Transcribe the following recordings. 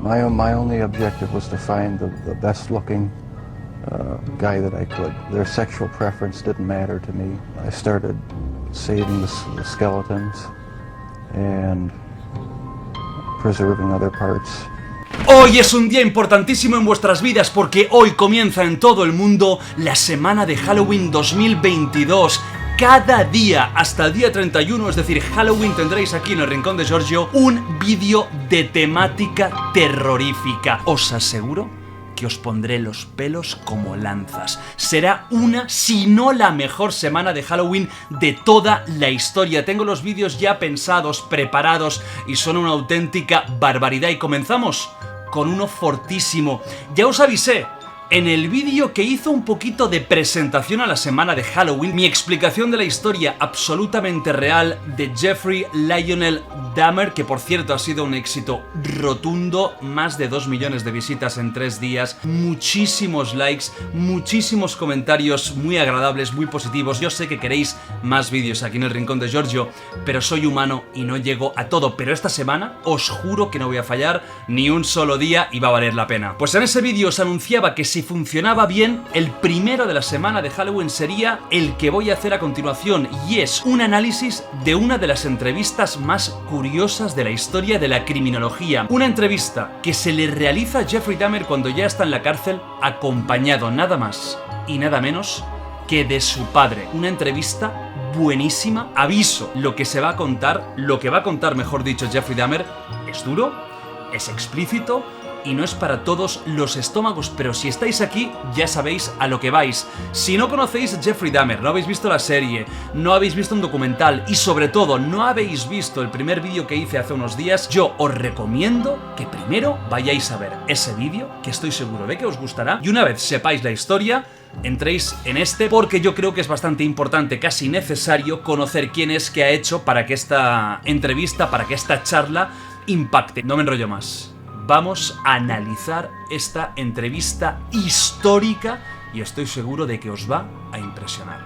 My only objective was to find the best looking guy that I could. Their sexual preference didn't matter to me. I started saving the skeletons and preserving other parts. Hoy es un día importantísimo en vuestras vidas porque hoy comienza en todo el mundo la semana de Halloween 2022. Cada día, hasta el día 31, es decir, Halloween, tendréis aquí en el Rincón de Giorgio un vídeo de temática terrorífica. Os aseguro que os pondré los pelos como lanzas. Será una, si no la mejor semana de Halloween de toda la historia. Tengo los vídeos ya pensados, preparados y son una auténtica barbaridad. Y comenzamos con uno fortísimo. Ya os avisé en el vídeo que hizo un poquito de presentación a la semana de Halloween, mi explicación de la historia absolutamente real de Jeffrey Lionel Dahmer, que por cierto ha sido un éxito rotundo, más de 2 millones de visitas en 3 días, muchísimos likes, muchísimos comentarios muy agradables, muy positivos. Yo sé que queréis más vídeos aquí en el Rincón de Giorgio, pero soy humano y no llego a todo. Pero esta semana os juro que no voy a fallar ni un solo día y va a valer la pena. Pues en ese vídeo os anunciaba que si funcionaba bien, el primero de la semana de Halloween sería el que voy a hacer a continuación, y es un análisis de una de las entrevistas más curiosas de la historia de la criminología. Una entrevista que se le realiza a Jeffrey Dahmer cuando ya está en la cárcel, acompañado nada más y nada menos que de su padre. Una entrevista buenísima. Aviso, lo que va a contar, mejor dicho, Jeffrey Dahmer, es duro, es explícito y no es para todos los estómagos, pero si estáis aquí ya sabéis a lo que vais. Si no conocéis a Jeffrey Dahmer, no habéis visto la serie, no habéis visto un documental y sobre todo no habéis visto el primer vídeo que hice hace unos días, yo os recomiendo que primero vayáis a ver ese vídeo, que estoy seguro de que os gustará, y una vez sepáis la historia, entréis en este, porque yo creo que es bastante importante, casi necesario, conocer quién es, qué ha hecho para que esta entrevista, para que esta charla impacte. No me enrollo más. Vamos a analizar esta entrevista histórica y estoy seguro de que os va a impresionar.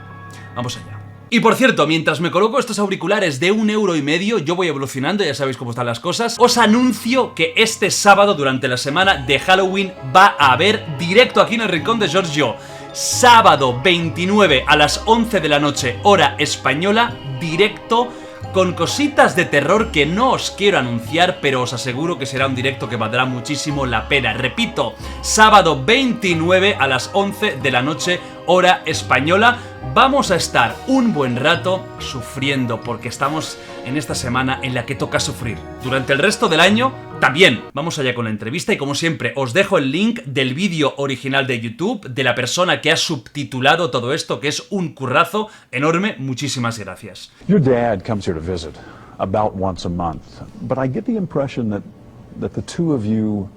Vamos allá. Y por cierto, mientras me coloco estos auriculares de 1,5 €, yo voy evolucionando, ya sabéis cómo están las cosas, os anuncio que este sábado, durante la semana de Halloween, va a haber directo aquí en el Rincón de Giorgio. Sábado 29 a las 11 de la noche, hora española, directo, con cositas de terror que no os quiero anunciar, pero os aseguro que será un directo que valdrá muchísimo la pena. Repito, sábado 29 a las 11 de la noche, hora española. Vamos a estar un buen rato sufriendo, porque estamos en esta semana en la que toca sufrir. Durante el resto del año también. Vamos allá con la entrevista y como siempre os dejo el link del vídeo original de YouTube, de la persona que ha subtitulado todo esto, que es un currazo enorme. Muchísimas gracias. Your dad comes here to visit about once a month, but I get the impression that the two of you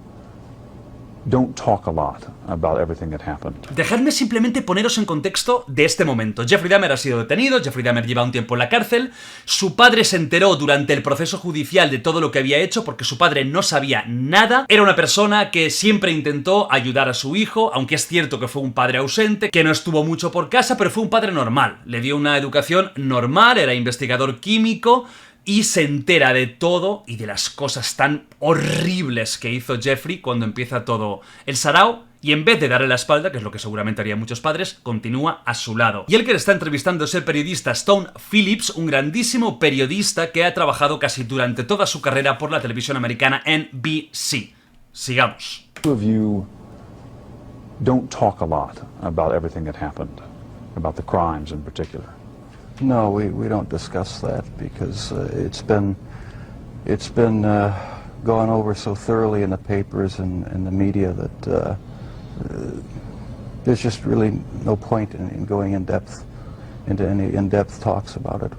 don't talk a lot about everything that happened. Dejadme simplemente poneros en contexto de este momento. Jeffrey Dahmer ha sido detenido, Jeffrey Dahmer lleva un tiempo en la cárcel, su padre se enteró durante el proceso judicial de todo lo que había hecho porque su padre no sabía nada, era una persona que siempre intentó ayudar a su hijo, aunque es cierto que fue un padre ausente, que no estuvo mucho por casa, pero fue un padre normal, le dio una educación normal, era investigador químico, y se entera de todo y de las cosas tan horribles que hizo Jeffrey cuando empieza todo el sarao, y en vez de darle la espalda, que es lo que seguramente harían muchos padres, continúa a su lado. Y el que le está entrevistando es el periodista Stone Phillips, un grandísimo periodista que ha trabajado casi durante toda su carrera por la televisión americana NBC. Sigamos. Two of you don't talk a lot about everything that happened, about the crimes in particular. No, we don't discuss that because it's been gone over so thoroughly in the papers and the media that there's just really no point in going into any in-depth talks about it.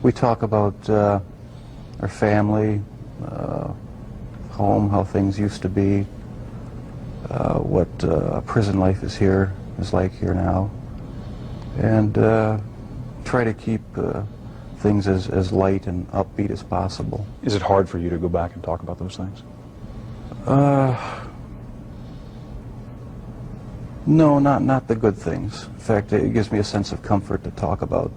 We talk about our family, home, how things used to be, what prison life is like here now, and try to keep things as light and upbeat as possible. Is it hard for you to go back and talk about those things? No, not the good things. In fact, it gives me a sense of comfort to talk about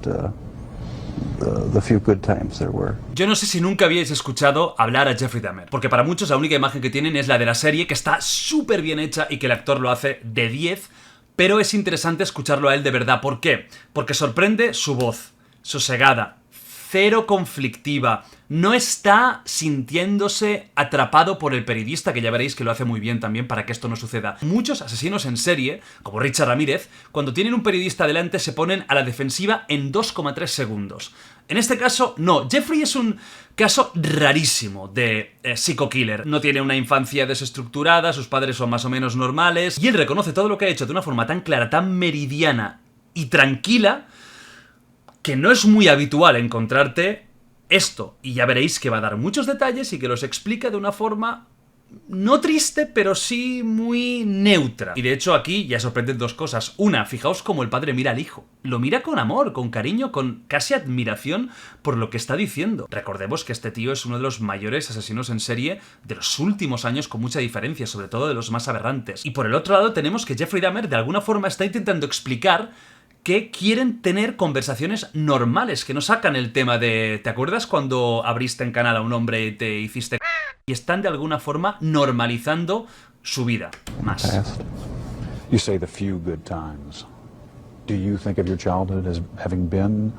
the few good times there were. Yo no sé si nunca habíais escuchado hablar a Jeffrey Dahmer, porque para muchos la única imagen que tienen es la de la serie, que está súper bien hecha y que el actor lo hace de 10, pero es interesante escucharlo a él de verdad. ¿Por qué? Porque sorprende su voz, sosegada, cero conflictiva, no está sintiéndose atrapado por el periodista, que ya veréis que lo hace muy bien también para que esto no suceda. Muchos asesinos en serie, como Richard Ramírez, cuando tienen un periodista delante se ponen a la defensiva en 2,3 segundos. En este caso, no. Jeffrey es un caso rarísimo de psico-killer. No tiene una infancia desestructurada, sus padres son más o menos normales, y él reconoce todo lo que ha hecho de una forma tan clara, tan meridiana y tranquila, que no es muy habitual encontrarte esto. Y ya veréis que va a dar muchos detalles y que los explica de una forma no triste, pero sí muy neutra. Y de hecho aquí ya sorprenden dos cosas. Una, fijaos cómo el padre mira al hijo. Lo mira con amor, con cariño, con casi admiración por lo que está diciendo. Recordemos que este tío es uno de los mayores asesinos en serie de los últimos años, con mucha diferencia, sobre todo de los más aberrantes. Y por el otro lado tenemos que Jeffrey Dahmer de alguna forma está intentando explicar que quieren tener conversaciones normales, que no sacan el tema de ¿te acuerdas cuando abriste en canal a un hombre y te hiciste? Y están de alguna forma normalizando su vida más. You say the few good times. Do you think of your childhood as having been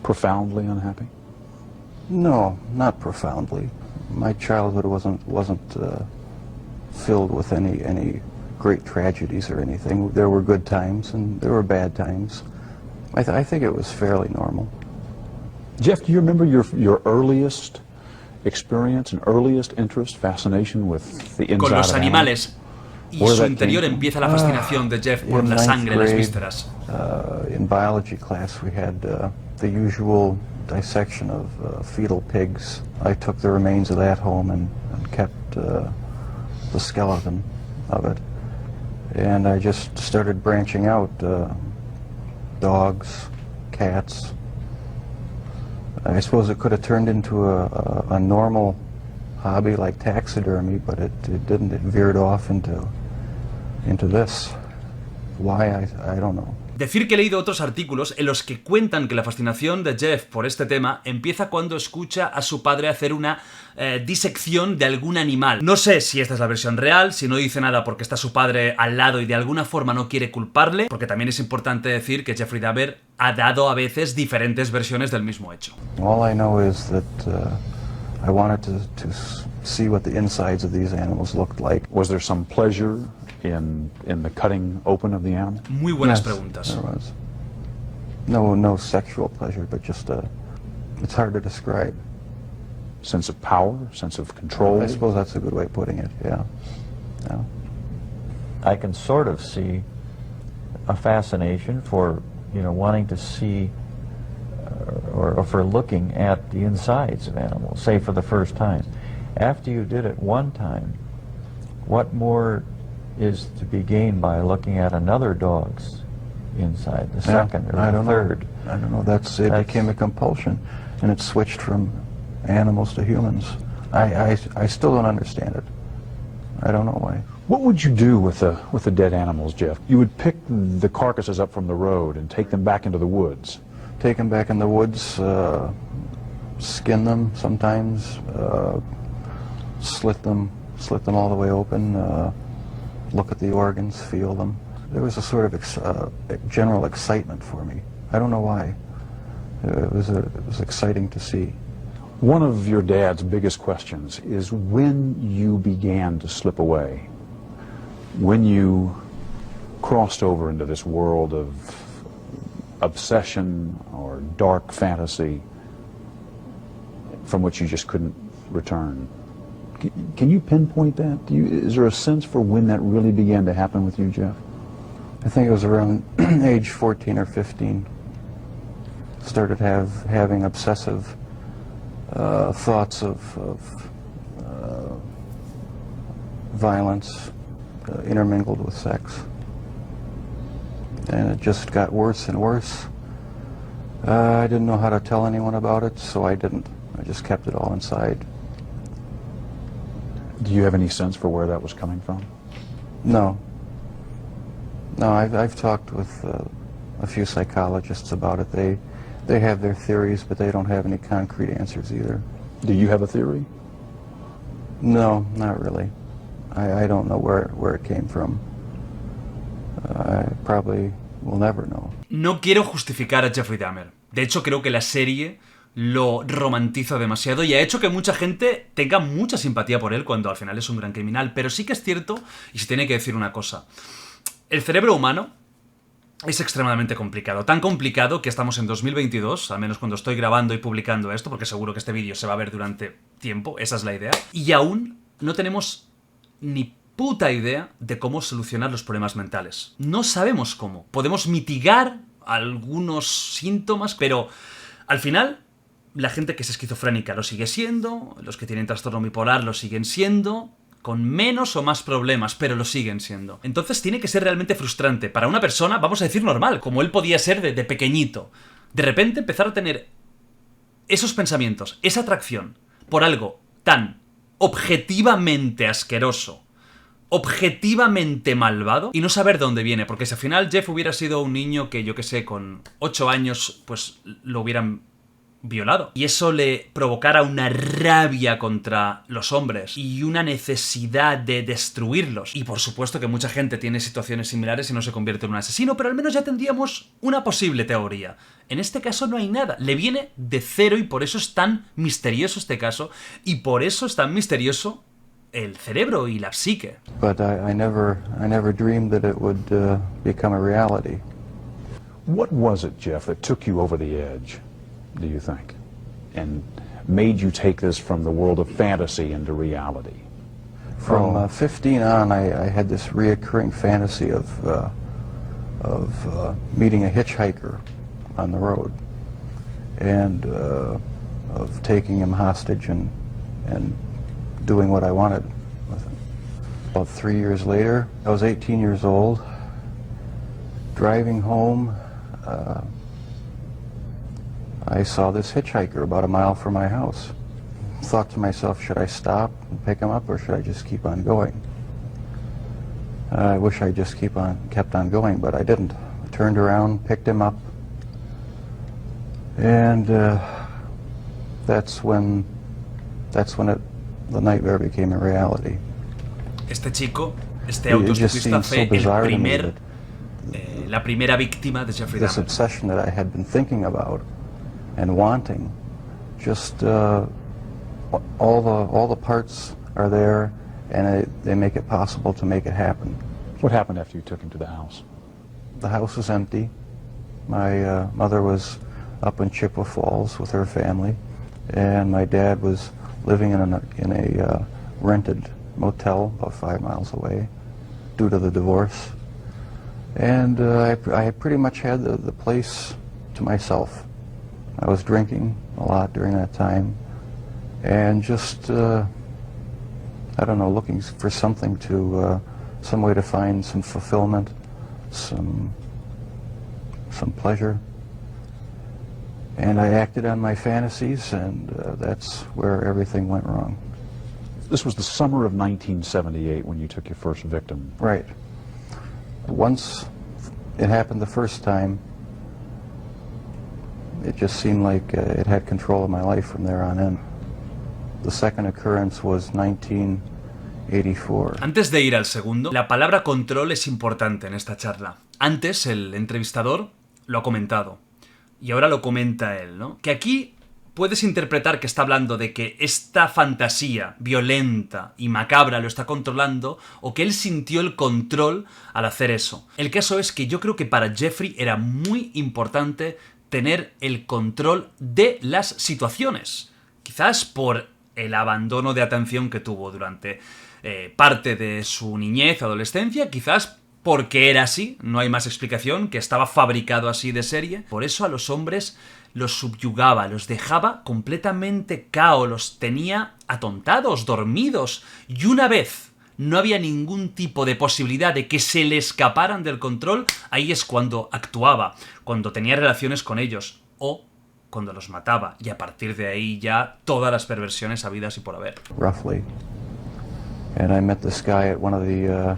profoundly unhappy? No, not profoundly. My childhood wasn't filled with any great tragedies or anything. There were good times and there were bad times. I think it was fairly normal. Jeff, do you remember your earliest experience and earliest interest, fascination with the inside Con los of animales. Y Where su that interior came from? empieza la fascinación de Jeff por In la ninth sangre, las grade, vísceras. In biology class we had the usual dissection of fetal pigs. I took the remains of that home and kept the skeleton of it. And I just started branching out, dogs, cats. I suppose it could have turned into a normal hobby like taxidermy, but it didn't. It veered off into this. Why, I don't know. Decir que he leído otros artículos en los que cuentan que la fascinación de Jeff por este tema empieza cuando escucha a su padre hacer una disección de algún animal. No sé si esta es la versión real, si no dice nada porque está su padre al lado y de alguna forma no quiere culparle, porque también es importante decir que Jeffrey Dahmer ha dado a veces diferentes versiones del mismo hecho. All I know is that I wanted to see what the insides of these animals looked like. Was there some pleasure in the cutting open of the animal? Muy buenas Yes, preguntas. there was. No sexual pleasure, but just it's hard to describe. Sense of power, sense of control? I suppose that's a good way of putting it, yeah. I can sort of see a fascination for, wanting to see or for looking at the insides of animals, say for the first time. After you did it one time, what more is to be gained by looking at another dog's inside, the second or the third? I don't know. It became a compulsion, and it switched from animals to humans. I still don't understand it. I don't know why. What would you do with the dead animals, Jeff? You would pick the carcasses up from the road and take them back into the woods. Take them back in the woods, skin them sometimes, slit them all the way open, look at the organs, feel them. There was a sort of general excitement for me. I don't know why. It was exciting to see. One of your dad's biggest questions is when you began to slip away, when you crossed over into this world of obsession or dark fantasy from which you just couldn't return. Can you pinpoint that? Is there a sense for when that really began to happen with you, Jeff? I think it was around age 14 or 15. Started having obsessive thoughts of violence intermingled with sex. And it just got worse and worse. I didn't know how to tell anyone about it, so I didn't. I just kept it all inside. Do you have any sense for where that was coming from? No. No, I've talked with a few psychologists about it. They have their theories, but they don't have any concrete answers either. Do you have a theory? No, not really. I don't know where it came from. I probably will never know. No quiero justificar a Jeffrey Dahmer. De hecho, creo que la serie lo romantiza demasiado y ha hecho que mucha gente tenga mucha simpatía por él cuando al final es un gran criminal. Pero sí que es cierto, y se tiene que decir una cosa. El cerebro humano es extremadamente complicado. Tan complicado que estamos en 2022, al menos cuando estoy grabando y publicando esto, porque seguro que este vídeo se va a ver durante tiempo, esa es la idea. Y aún no tenemos ni puta idea de cómo solucionar los problemas mentales. No sabemos cómo. Podemos mitigar algunos síntomas, pero al final la gente que es esquizofrénica lo sigue siendo, los que tienen trastorno bipolar lo siguen siendo, con menos o más problemas, pero lo siguen siendo. Entonces tiene que ser realmente frustrante para una persona, vamos a decir normal, como él podía ser de pequeñito. De repente empezar a tener esos pensamientos, esa atracción por algo tan objetivamente asqueroso, objetivamente malvado, y no saber de dónde viene, porque si al final Jeff hubiera sido un niño que, yo que sé, con 8 años, pues lo hubieran violado, y eso le provocara una rabia contra los hombres y una necesidad de destruirlos, y por supuesto que mucha gente tiene situaciones similares y no se convierte en un asesino, pero al menos ya tendríamos una posible teoría. En este caso no hay nada, le viene de cero, y por eso es tan misterioso este caso, y por eso es tan misterioso el cerebro y la psique. But I never dreamed that it would become a reality. What was it, Jeff, that took you over the edge, do you think, and made you take this from the world of fantasy into reality? From 15 on, I had this reoccurring fantasy of meeting a hitchhiker on the road, and of taking him hostage and doing what I wanted with him. About 3 years later, I was 18 years old, driving home. I saw this hitchhiker about a mile from my house. Thought to myself, should I stop and pick him up, or should I just keep on going? I wish I just kept on going, but I didn't. I turned around, picked him up, and that's when the nightmare became a reality. Este chico, este It just autoestopista seemed so fue bizarre to me la primera víctima de Jeffrey this Dahmer. obsession that I had been thinking about and wanting, just all the parts are there, and they make it possible to make it happen. What happened after you took him to the house? The house was empty. My mother was up in Chippewa Falls with her family, and my dad was living in a rented motel about 5 miles away due to the divorce. And I pretty much had the place to myself. I was drinking a lot during that time, and just, I don't know, looking for something to, some way to find some fulfillment, some pleasure. And I acted on my fantasies, and that's where everything went wrong. This was the summer of 1978 when you took your first victim. Right. Once it happened the first time, it just seemed like it had control of my life from there on in. The second occurrence was 1984. Antes de ir al segundo, la palabra control es importante en esta charla. Antes, el entrevistador lo ha comentado, y ahora lo comenta él, ¿no? Que aquí puedes interpretar que está hablando de que esta fantasía violenta y macabra lo está controlando, o que él sintió el control al hacer eso. El caso es que yo creo que para Jeffrey era muy importante tener el control de las situaciones. Quizás por el abandono de atención que tuvo durante parte de su niñez, adolescencia, quizás porque era así, no hay más explicación, que estaba fabricado así de serie. Por eso a los hombres los subyugaba, los dejaba completamente cao, los tenía atontados, dormidos, y una vez no había ningún tipo de posibilidad de que se le escaparan del control, ahí es cuando actuaba, cuando tenía relaciones con ellos, o cuando los mataba, y a partir de ahí ya todas las perversiones habidas y por haber. Roughly. And I met this guy at one of the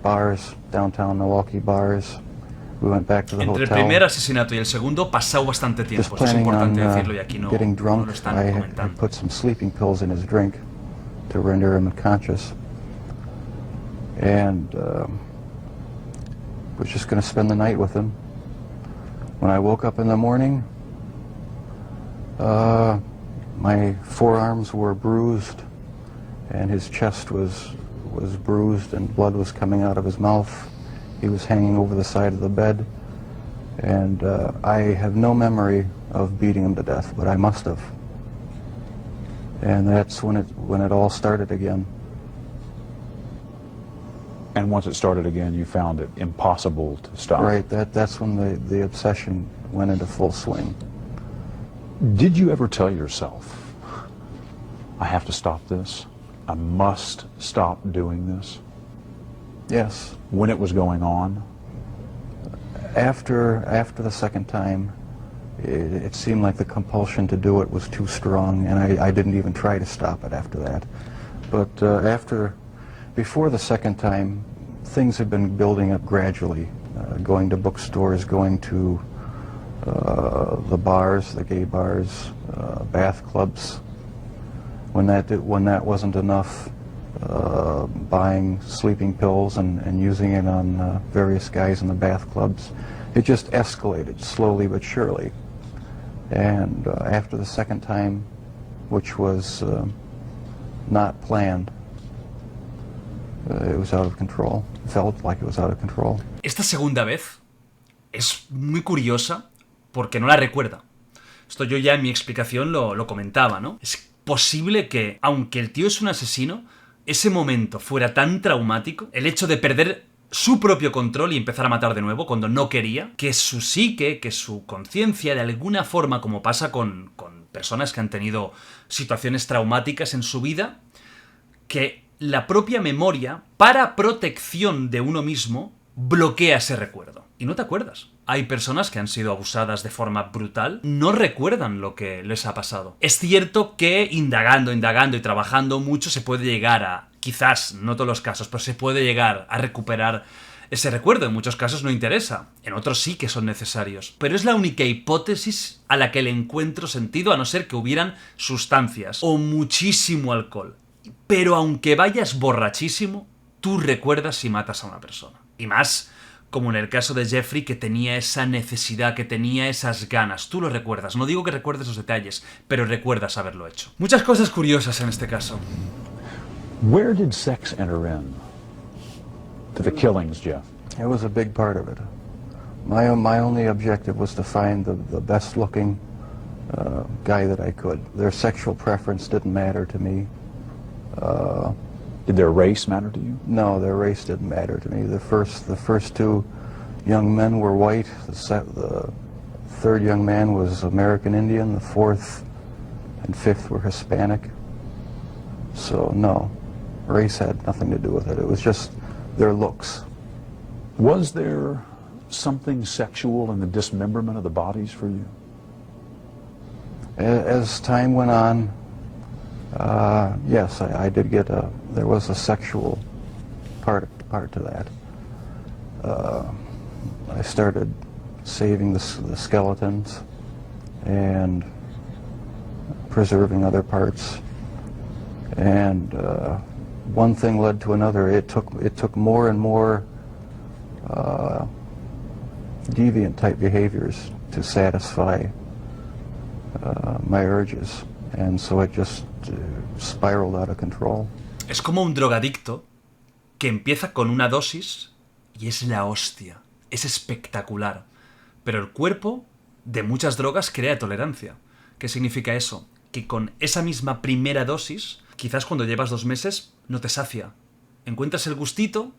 bars, downtown Milwaukee bars, We went back to the Entre el hotel. primer asesinato y el segundo pasado bastante Just tiempo. Esto es planning importante on decirlo y aquí no getting lo drunk. están I comentando. put some sleeping pills in his drink to render him unconscious, and was just going to spend the night with him. When I woke up in the morning, my forearms were bruised, and his chest was bruised, and blood was coming out of his mouth. He was hanging over the side of the bed, and I have no memory of beating him to death, but I must have. And that's when it all started again. And once it started again, you found it impossible to stop. Right, that's when the obsession went into full swing. Did you ever tell yourself, I have to stop this? I must stop doing this? Yes. When it was going on? After the second time, it seemed like the compulsion to do it was too strong, and I didn't even try to stop it after that. But before the second time, things had been building up gradually, going to bookstores, going to the bars, the gay bars, bath clubs. When that wasn't enough, buying sleeping pills and using it on various guys in the bath clubs. It just escalated slowly but surely. And after the second time, which was not planned, it was out of control. It felt like it was out of control. Esta segunda vez es muy curiosa porque no la recuerda. Esto yo ya en mi explicación lo comentaba, ¿no? Es posible que, aunque el tío es un asesino, ese momento fuera tan traumático, el hecho de perder su propio control y empezar a matar de nuevo cuando no quería, que su psique, que su conciencia, de alguna forma, como pasa con personas que han tenido situaciones traumáticas en su vida, que la propia memoria, para protección de uno mismo, bloquea ese recuerdo. Y no te acuerdas. Hay personas que han sido abusadas de forma brutal, no recuerdan lo que les ha pasado. Es cierto que indagando y trabajando mucho se puede llegar a, quizás, no todos los casos, pero se puede llegar a recuperar ese recuerdo. En muchos casos no interesa, en otros sí que son necesarios. Pero es la única hipótesis a la que le encuentro sentido, a no ser que hubieran sustancias o muchísimo alcohol. Pero aunque vayas borrachísimo, tú recuerdas si matas a una persona. Y más como en el caso de Jeffrey, que tenía esa necesidad, que tenía esas ganas. Tú lo recuerdas. No digo que recuerdes los detalles, pero recuerdas haberlo hecho. Muchas cosas curiosas en este caso. Where did sex enter in to the killings, Jeff? It was a big part of it. My only objective was to find the best-looking guy that I could. Their sexual preference didn't matter to me. Did their race matter to you? No, their race didn't matter to me. The first two young men were white. The third young man was American Indian. The fourth and fifth were Hispanic. So no, race had nothing to do with it. It was just their looks. Was there something sexual in the dismemberment of the bodies for you? As time went on, yes, I did get there was a sexual part to that. I started saving the skeletons and preserving other parts, and one thing led to another. It took more and more deviant type behaviors to satisfy my urges, and so it just spiraled out of control. Es como un drogadicto que empieza con una dosis y es la hostia. Es espectacular. Pero el cuerpo de muchas drogas crea tolerancia. ¿Qué significa eso? Que con esa misma primera dosis, quizás cuando llevas 2 meses, no te sacia. Encuentras el gustito,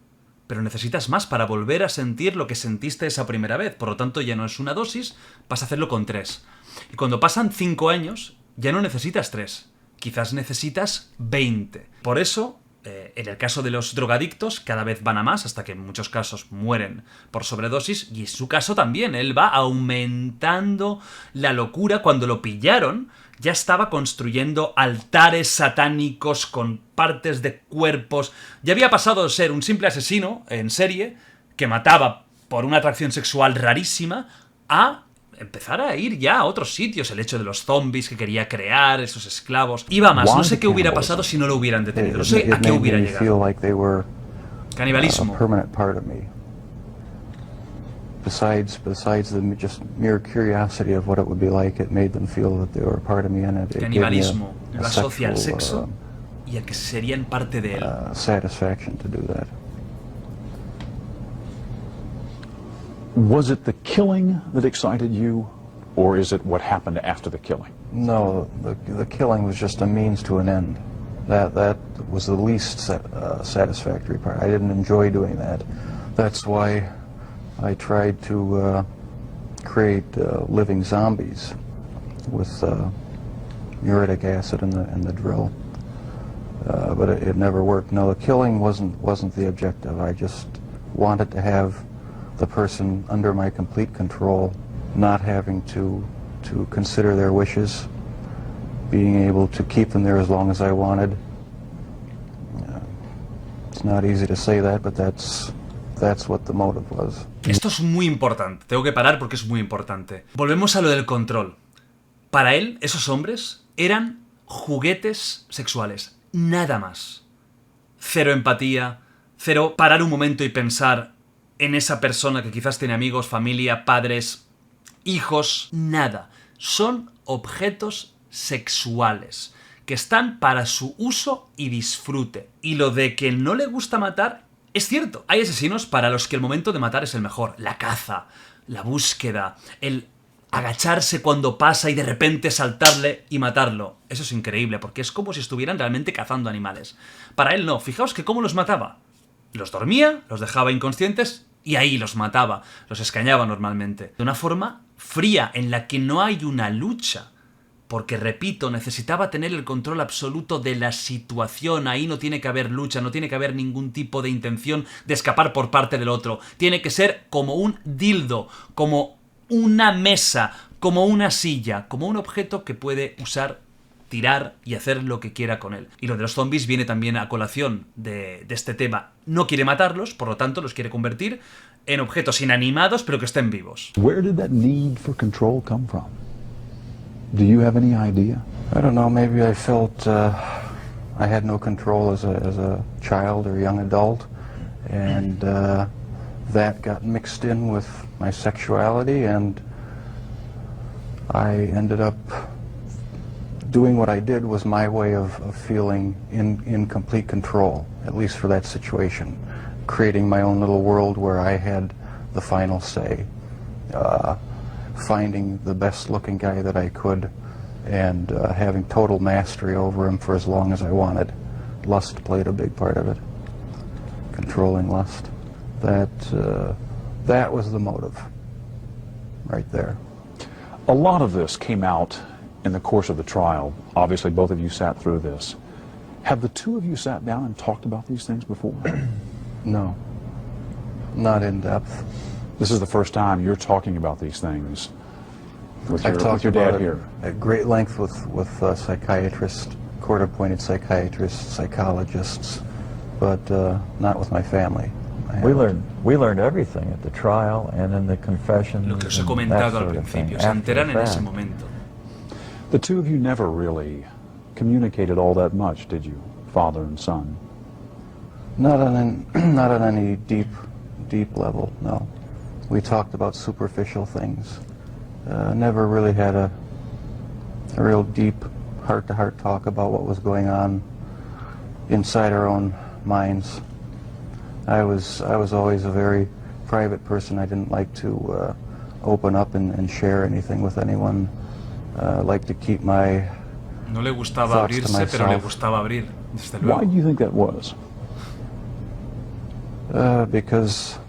pero necesitas más para volver a sentir lo que sentiste esa primera vez. Por lo tanto, ya no es una dosis, vas a hacerlo con 3. Y cuando pasan 5 años, ya no necesitas 3. Quizás necesitas 20. Por eso, en el caso de los drogadictos, cada vez van a más, hasta que en muchos casos mueren por sobredosis, y en su caso también, él va aumentando la locura. Cuando lo pillaron, ya estaba construyendo altares satánicos con partes de cuerpos. Ya había pasado de ser un simple asesino en serie, que mataba por una atracción sexual rarísima a empezar a ir ya a otros sitios. El hecho de los zombies que quería crear, esos esclavos. Iba más, no sé qué hubiera pasado si no lo hubieran detenido, no sé a qué hubiera llegado. Canibalismo. Besides the just mere curiosity of what it would be like, it made them feel that they were a part of me, and it Canibalismo gave me lo a asocia al sexual, sexo y a que serían parte de él. satisfaction to do that. Was it the killing that excited you, or is it what happened after the killing? No, the killing was just a means to an end. That was the least satisfactory part. I didn't enjoy doing that. That's why I tried to create living zombies with muriatic acid in the drill, but it never worked. No, the killing wasn't the objective. I just wanted to have the person under my complete control, not having to consider their wishes, being able to keep them there as long as I wanted. It's not easy to say that, but that's what the motive was. Esto es muy importante, tengo que parar porque es muy importante. Volvemos a lo del control. Para él, esos hombres eran juguetes sexuales, nada más. Cero empatía, cero parar un momento y pensar en esa persona que quizás tiene amigos, familia, padres, hijos, nada. Son objetos sexuales que están para su uso y disfrute. Y lo de que no le gusta matar es cierto. Hay asesinos para los que el momento de matar es el mejor. La caza, la búsqueda, el agacharse cuando pasa y de repente saltarle y matarlo. Eso es increíble, porque es como si estuvieran realmente cazando animales. Para él no. Fijaos que cómo los mataba. Los dormía, los dejaba inconscientes y ahí los mataba. Los escañaba normalmente. De una forma fría, en la que no hay una lucha. Porque, repito, necesitaba tener el control absoluto de la situación. Ahí no tiene que haber lucha, no tiene que haber ningún tipo de intención de escapar por parte del otro. Tiene que ser como un dildo, como una mesa, como una silla, como un objeto que puede usar, tirar y hacer lo que quiera con él. Y lo de los zombies viene también a colación de este tema. No quiere matarlos, por lo tanto los quiere convertir en objetos inanimados pero que estén vivos. Where did that need for control come from? Do you have any idea? I don't know, maybe I felt I had no control as a child or young adult, and that got mixed in with my sexuality, and I ended up doing what I did was my way of feeling in complete control, at least for that situation, creating my own little world where I had the final say. Finding the best looking guy that I could and having total mastery over him for as long as I wanted. Lust played a big part of it. Controlling lust. That was the motive right there. A lot of this came out in the course of the trial. Obviously both of you sat through this. Have the two of you sat down and talked about these things before? No, not in depth. This is the first time you're talking about these things with I've talked your dad about here. it at great length with psychiatrists, court-appointed psychiatrists, psychologists, but not with my family. We learned everything at the trial and in the confessions. Lo que os he and that comentado al sort of thing principio, se after the enteran en ese fact. momento. The two of you never really communicated all that much, did you, father and son? Not on any deep level, no. We talked about superficial things. Never really had a real deep heart-to-heart talk about what was going on inside our own minds. I was always a very private person. I didn't like to open up and share anything with anyone. I like to keep my No le gustaba thoughts to abrirse, pero le myself. gustaba abrir, desde Why luego. do you think that was? Because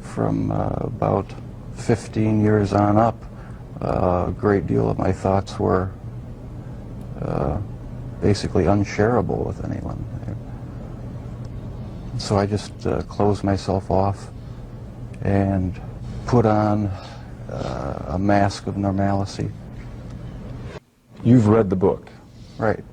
from about 15 years on up, a great deal of my thoughts were basically unshareable with anyone. So I just closed myself off and put on a mask of normalcy. You've read the book. Right,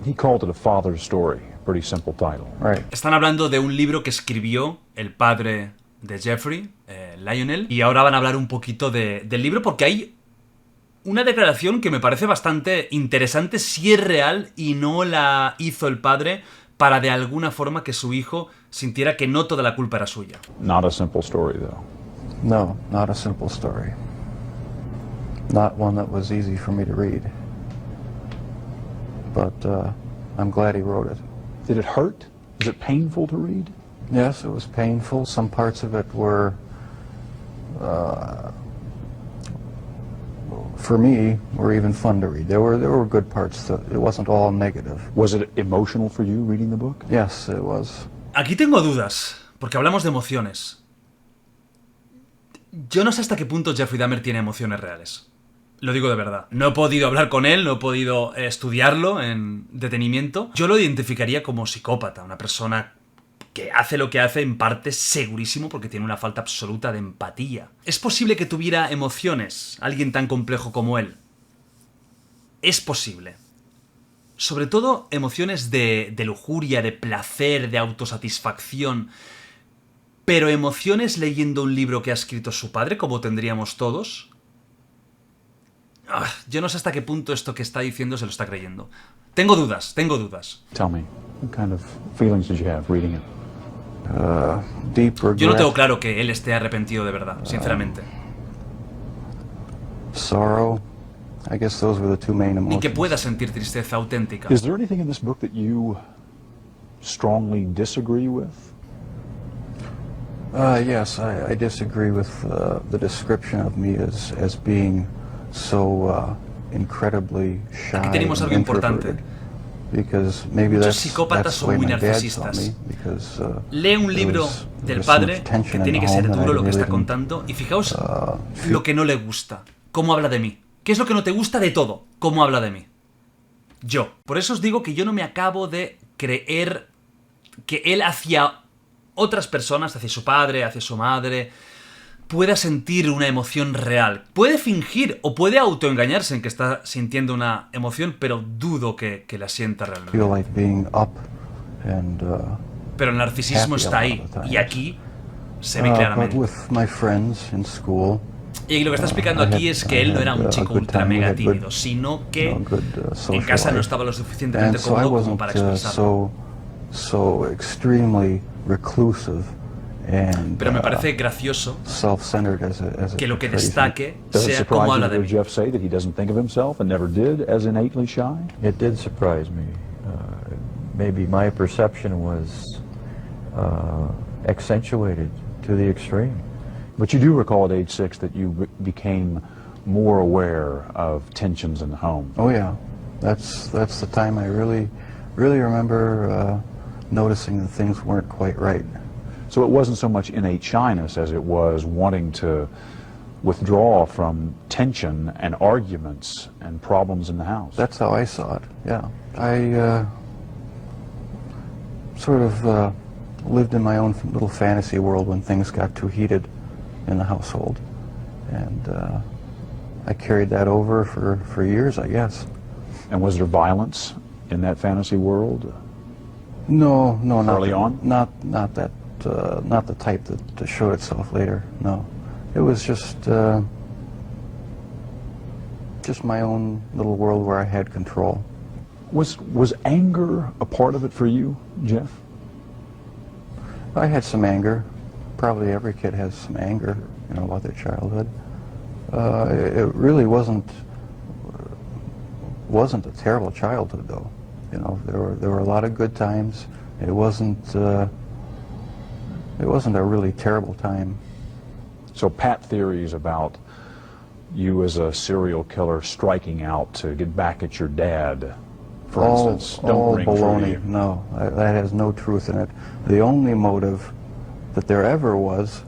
He called it a father's story. Pretty simple title. right. Están hablando de un libro que escribió el padre de Jeffrey, Lionel, y ahora van a hablar un poquito del libro porque hay una declaración que me parece bastante interesante si es real y no la hizo el padre para de alguna forma que su hijo sintiera que no toda la culpa era suya. Not a simple story, though. No, not a simple story. Not one that was easy for me to read. But I'm glad he wrote it. Did it hurt? Was it painful to read? Yes, it was painful. Some parts of it were, for me, were even fun to read. There were good parts. It wasn't all negative. Was it emotional for you reading the book? Yes, it was. Aquí tengo dudas, porque hablamos de emociones. Yo no sé hasta qué punto Jeffrey Dahmer tiene emociones reales. Lo digo de verdad. No he podido hablar con él, no he podido estudiarlo en detenimiento. Yo lo identificaría como psicópata, una persona que hace lo que hace en parte segurísimo porque tiene una falta absoluta de empatía. ¿Es posible que tuviera emociones alguien tan complejo como él? Es posible. Sobre todo emociones de lujuria, de placer, de autosatisfacción. Pero emociones leyendo un libro que ha escrito su padre, como tendríamos todos. Yo no sé hasta qué punto esto que está diciendo se lo está creyendo. Tengo dudas, tengo dudas. Tell me, what kind of feelings did you have reading it? Deep regret. Yo no tengo claro que él esté arrepentido de verdad, sinceramente. Sorrow. I guess those were the two main Ni emotions. que pueda sentir tristeza auténtica. Is there anything in this book that you strongly disagree with? Yes, I disagree with the description of me as being so incredibly shy Aquí tenemos and algo importante. introverted. Because maybe Muchos that's psicópatas the son way muy my dad saw narcisistas. me, because, Lee un there libro was del so padre much tension que in tiene the que ser home that I duro lo que really está didn't, contando y fijaos feel- lo que no le gusta. Cómo habla de mí. ¿Qué es lo que no te gusta de todo? Cómo habla de mí. Yo. Por eso os digo que yo no me acabo de creer que él hacia otras personas, hacia su padre, hacia su madre, pueda sentir una emoción real. Puede fingir o puede autoengañarse en que está sintiendo una emoción, pero dudo que la sienta realmente. feel like being up and Pero el narcisismo happy está a ahí. lot of the Y times. aquí se ve but claramente. with my friends in school. Y lo que está explicando aquí es que él no era un chico ultra mega tímido, sino que en casa no estaba lo suficientemente And so I cómodo como wasn't para expresarlo. so extremely reclusive and Pero me parece gracioso self-centered as a que lo que phrase. destaque Does it sea cómo surprise you habla to de hear mí. Jeff say that he doesn't think of himself and never did as innately shy? It did surprise me. Maybe my perception was accentuated to the extreme. But you do recall at age 6 that you became more aware of tensions in the home. Oh yeah, that's the time I really remember noticing that things weren't quite right. So it wasn't so much innate shyness as it was wanting to withdraw from tension and arguments and problems in the house. That's how I saw it. Yeah, I sort of lived in my own little fantasy world when things got too heated in the household, and I carried that over for years, I guess. And was there violence in that fantasy world? No, not Early on? Not that, not the type that showed itself later. No, it was just my own little world where I had control. Was anger a part of it for you, Jeff? I had some anger. Probably every kid has some anger, about their childhood. It really wasn't a terrible childhood, though. There were a lot of good times. It wasn't a really terrible time. So pat theories about you as a serial killer striking out to get back at your dad, for instance, don't all ring true to baloney. you. No, that has no truth in it. The only motive that there ever was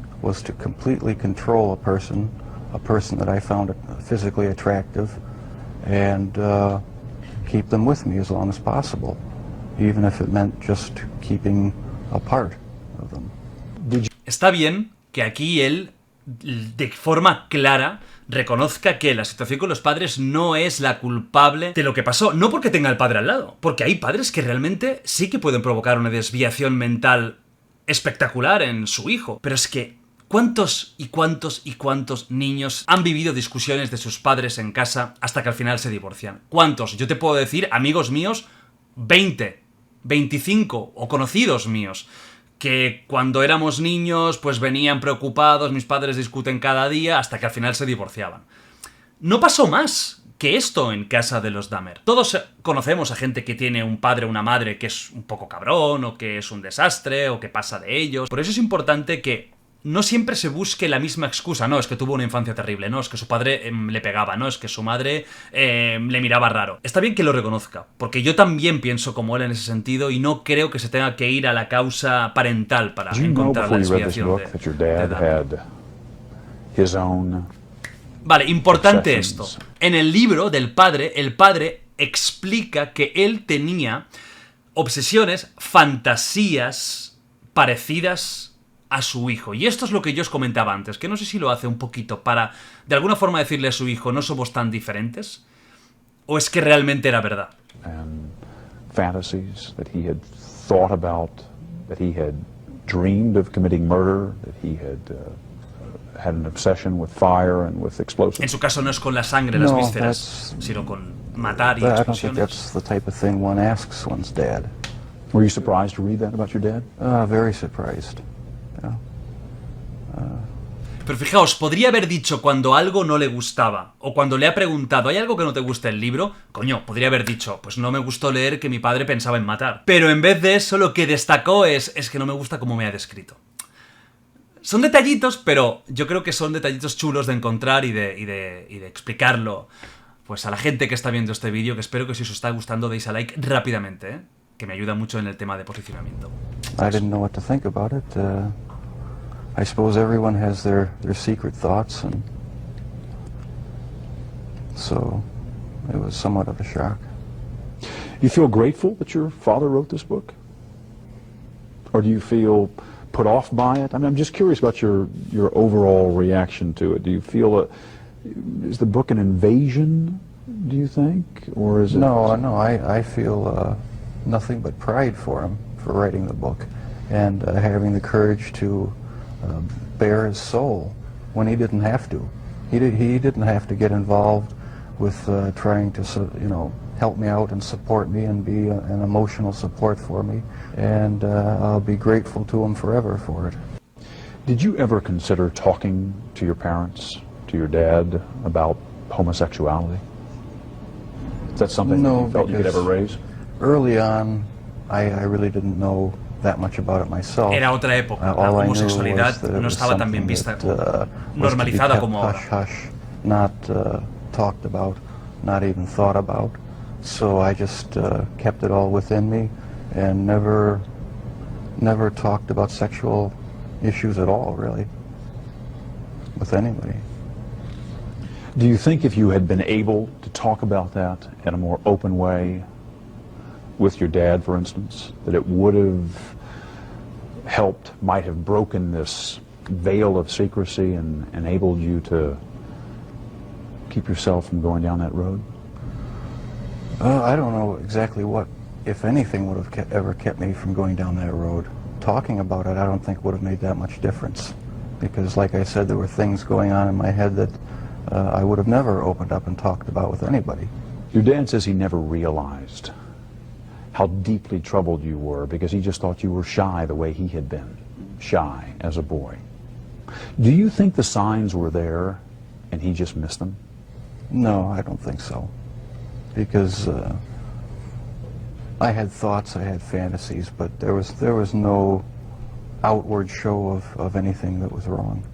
to completely control a person that I found physically attractive, and keep them with me as long as possible, even if it meant just keeping a part of them. Está bien que aquí él, de forma clara, reconozca que la situación con los padres no es la culpable de lo que pasó. No porque tenga al padre al lado, porque hay padres que realmente sí que pueden provocar una desviación mental espectacular en su hijo. Pero es que ¿Cuántos y cuántos y cuántos niños han vivido discusiones de sus padres en casa hasta que al final se divorcian? ¿Cuántos? Yo te puedo decir, amigos míos, 20, 25 o conocidos míos, que cuando éramos niños pues venían preocupados, mis padres discuten cada día, hasta que al final se divorciaban. No pasó más que esto en casa de los Dahmer. Todos conocemos a gente que tiene un padre o una madre que es un poco cabrón, o que es un desastre, o que pasa de ellos. Por eso es importante que no siempre se busque la misma excusa. No, es que tuvo una infancia terrible, no, es que su padre le pegaba, no, es que su madre le miraba raro. Está bien que lo reconozca, porque yo también pienso como él en ese sentido y no creo que se tenga que ir a la causa parental para encontrar la desviación de Dahmer. Vale, importante esto. En el libro del padre, el padre explica que él tenía obsesiones, fantasías parecidas a su hijo. Y esto es lo que yo os comentaba antes, que no sé si lo hace un poquito para, de alguna forma, decirle a su hijo, no somos tan diferentes, o es que realmente era verdad. And fantasies that he had thought about, that he had dreamed of committing murder, that he had an obsession with fire and with explosives. En su caso no es con la sangre, las vísceras, sino con matar y I don't think explosiones. that's the type of thing one asks one's dad. Were you surprised to read that about your dad? Very surprised. Yeah. Pero fijaos, podría haber dicho cuando algo no le gustaba, o cuando le ha preguntado, ¿hay algo que no te gusta del libro? Coño, podría haber dicho, pues no me gustó leer que mi padre pensaba en matar. Pero en vez de eso, lo que destacó es que no me gusta cómo me ha descrito. Son detallitos, pero yo creo que son detallitos chulos de encontrar y de explicarlo pues a la gente que está viendo este vídeo, que espero que si os está gustando deis a like rápidamente, ¿eh? Que me ayuda mucho en el tema de posicionamiento. I didn't know what to think about it. I suppose everyone has their secret thoughts, and so it was somewhat of a shock. You feel grateful that your father wrote this book? Or do you feel put off by it? I mean, I'm just curious about your overall reaction to it. Do you feel is the book an invasion, do you think? Or is it... No, I feel nothing but pride for him for writing the book and having the courage to bare his soul when he didn't have to. He didn't have to get involved with trying to, help me out and support me and be an emotional support for me, and I'll be grateful to him forever for it. Did you ever consider talking to your parents, to your dad, about homosexuality? Is that something that you felt you could ever raise? Early on, I really didn't know that much about it myself. Era otra época, la homosexualidad no estaba tan bien vista, normalizada como ahora. Hush, not talked about, not even thought about. So I just kept it all within me and never talked about sexual issues at all, really, with anybody. Do you think if you had been able to talk about that in a more open way with your dad, for instance, that it would have helped, might have broken this veil of secrecy and enabled you to keep yourself from going down that road? I don't know exactly what, if anything, would have ever kept me from going down that road. Talking about it, I don't think would have made that much difference, because, like I said, there were things going on in my head that I would have never opened up and talked about with anybody. Your dad says he never realized how deeply troubled you were because he just thought you were shy the way he had been, shy as a boy. Do you think the signs were there and he just missed them? No, I don't think so, because I had thoughts, I had fantasies, but there was no outward show of anything that was wrong.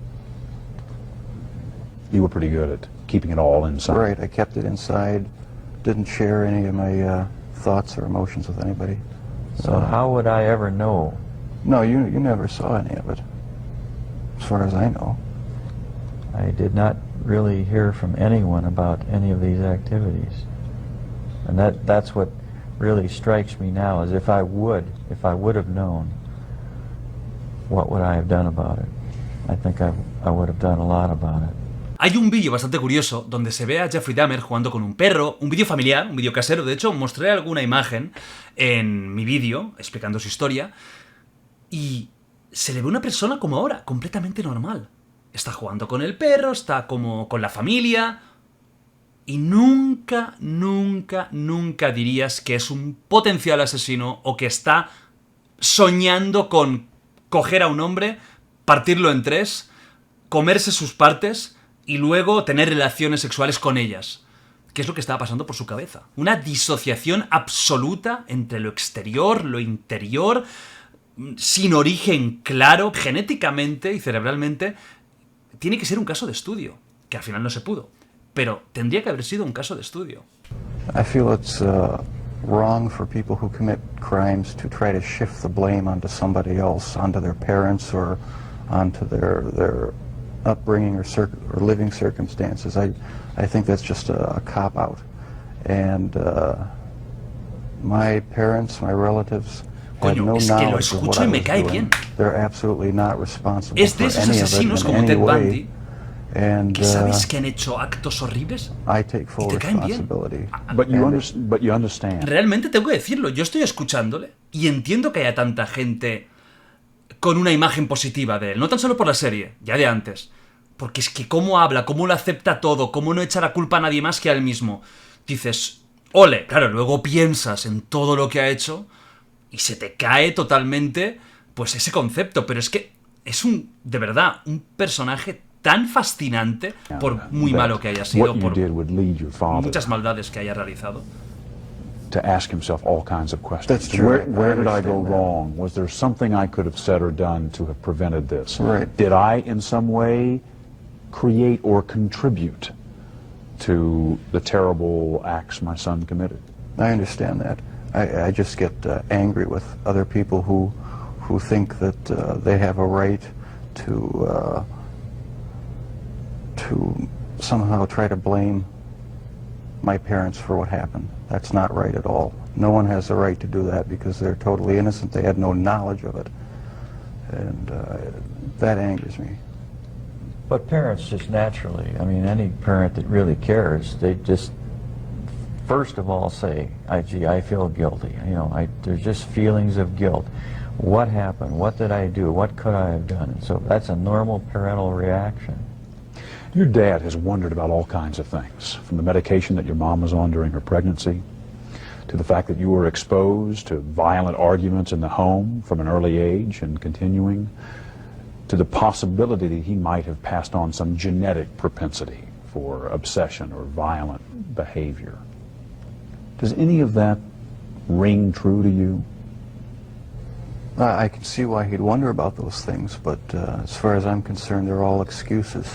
You were pretty good at keeping it all inside. Right, I kept it inside, didn't share any of my thoughts or emotions with anybody. So how would I ever know? No, you never saw any of it, as far as I know. I did not really hear from anyone about any of these activities. And that's what really strikes me now, is if I would have known, what would I have done about it? I think I would have done a lot about it. Hay un vídeo bastante curioso donde se ve a Jeffrey Dahmer jugando con un perro, un vídeo familiar, un vídeo casero. De hecho, mostré alguna imagen en mi vídeo explicando su historia y se le ve una persona como ahora, completamente normal. Está jugando con el perro, está como con la familia, y nunca, nunca, nunca dirías que es un potencial asesino o que está soñando con coger a un hombre, partirlo en tres, comerse sus partes y luego tener relaciones sexuales con ellas. ¿Qué es lo que estaba pasando por su cabeza? Una disociación absoluta entre lo exterior, lo interior, sin origen claro, genéticamente y cerebralmente. Tiene que ser un caso de estudio, que al final no se pudo. Pero tendría que haber sido un caso de estudio. I feel it's wrong for people who commit crimes to try to shift the blame onto somebody else, onto their parents or onto their upbringing or living circumstances. I think that's just a cop-out. And my parents, my relatives, had Coño, no es que lo knowledge of what escucho I y me was cae doing. bien. They're absolutely not responsible Es de for esos any of it asesinos in como any Ted way. Bundy, And que sabes que han hecho actos horribles I take full y te caen bien. responsibility. But you understand. Realmente tengo que decirlo, yo estoy escuchándole y entiendo que haya tanta gente con una imagen positiva de él, no tan solo por la serie, ya de antes, porque es que cómo habla, cómo lo acepta todo, cómo no echa la culpa a nadie más que a él mismo. Dices, ole, claro, luego piensas en todo lo que ha hecho y se te cae totalmente pues ese concepto, pero es que es de verdad, un personaje tan fascinante, por muy malo que haya sido, What you por did would lead your father muchas maldades que haya realizado. to ask himself all kinds of questions. That's true. Where did I go understand that. wrong? Was there something I could have said or done to have prevented this? Right. Did I, in some way, create or contribute to the terrible acts my son committed? I understand that. I just get angry with other people who think that they have a right to somehow try to blame my parents for what happened. That's not right at all. No one has the right to do that because they're totally innocent. They had no knowledge of it. And that angers me. But parents just naturally, I mean, any parent that really cares, they just, first of all, say, gee, I feel guilty. You know, there's just feelings of guilt. What happened? What did I do? What could I have done? And so that's a normal parental reaction. Your dad has wondered about all kinds of things, from the medication that your mom was on during her pregnancy, to the fact that you were exposed to violent arguments in the home from an early age and continuing, to the possibility that he might have passed on some genetic propensity for obsession or violent behavior. Does any of that ring true to you? I can see why he'd wonder about those things, but as far as I'm concerned, they're all excuses.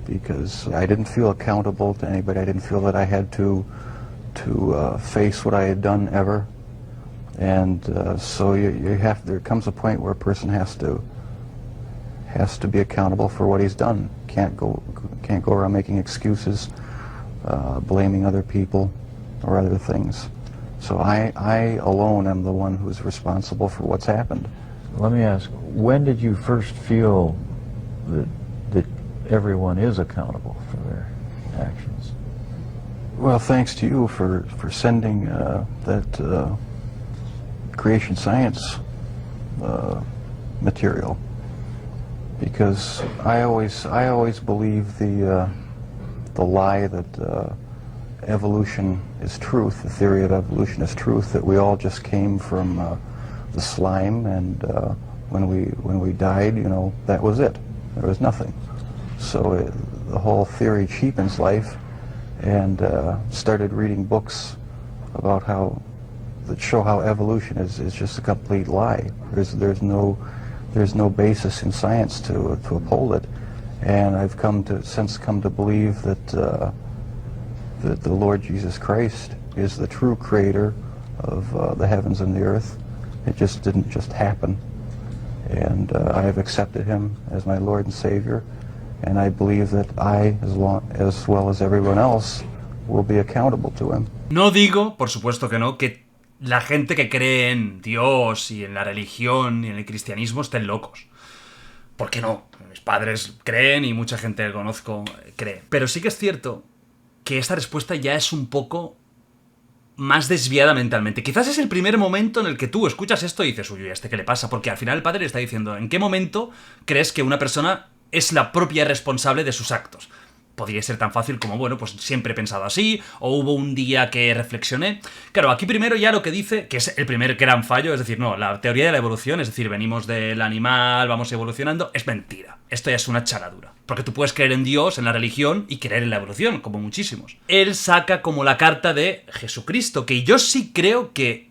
Because I didn't feel accountable to anybody. I didn't feel that I had to face what I had done ever. And so there comes a point where a person has to be accountable for what he's done. Can't go around making excuses, blaming other people or other things. So I alone am the one who's responsible for what's happened. Let me ask, when did you first feel that everyone is accountable for their actions? Well, thanks to you for sending that creation science material, because I always believe the lie that evolution is truth, the theory of evolution is truth, that we all just came from the slime, and when we died, you know, that was it. There was nothing. So the whole theory cheapens life, and started reading books about that show how evolution is just a complete lie. There's no basis in science to uphold it, and I've since come to believe that the Lord Jesus Christ is the true creator of the heavens and the earth. It just didn't just happen, and I have accepted him as my Lord and Savior. And I believe that I, as well as everyone else, will be accountable to him. No digo, por supuesto que no, que la gente que cree en Dios y en la religión y en el cristianismo estén locos. ¿Por qué no? Mis padres creen y mucha gente que conozco cree. Pero sí que es cierto que esta respuesta ya es un poco más desviada mentalmente. Quizás es el primer momento en el que tú escuchas esto y dices, uy, ¿a este qué le pasa? Porque al final el padre le está diciendo, ¿en qué momento crees que una persona es la propia responsable de sus actos? Podría ser tan fácil como, bueno, pues siempre he pensado así, o hubo un día que reflexioné. Claro, aquí primero ya lo que dice, que es el primer gran fallo, es decir, no, la teoría de la evolución, es decir, venimos del animal, vamos evolucionando, es mentira. Esto ya es una charadura. Porque tú puedes creer en Dios, en la religión, y creer en la evolución, como muchísimos. Él saca como la carta de Jesucristo, que yo sí creo que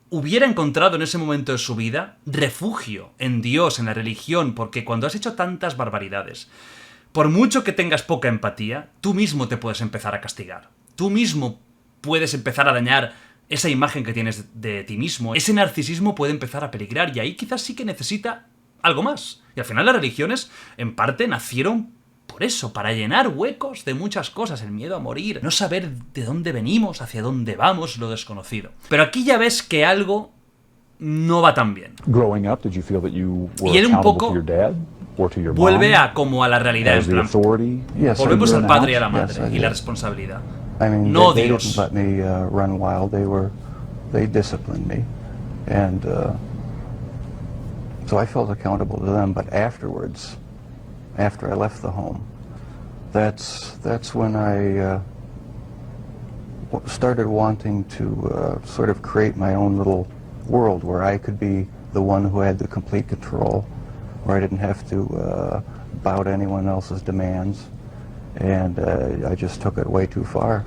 hubiera encontrado en ese momento de su vida refugio en Dios, en la religión, porque cuando has hecho tantas barbaridades, por mucho que tengas poca empatía, tú mismo te puedes empezar a castigar. Tú mismo puedes empezar a dañar esa imagen que tienes de ti mismo. Ese narcisismo puede empezar a peligrar y ahí quizás sí que necesita algo más. Y al final las religiones, en parte, nacieron por eso, para llenar huecos de muchas cosas. El miedo a morir, no saber de dónde venimos, hacia dónde vamos, lo desconocido. Pero aquí ya ves que algo no va tan bien. Growing up, did you feel that you were Y él un accountable poco to your dad or to your vuelve mom como a la realidad. as En the plan, authority? Yes, I volvemos did. al padre y a la Yes, madre I y la did. responsabilidad. I mean, No they Dios. didn't let me run wild. They disciplined me, and so I felt accountable to them. But afterwards, after I left the home, that's when I started wanting to sort of create my own little world where I could be the one who had the complete control, where I didn't have to bow to anyone else's demands, and I just took it way too far.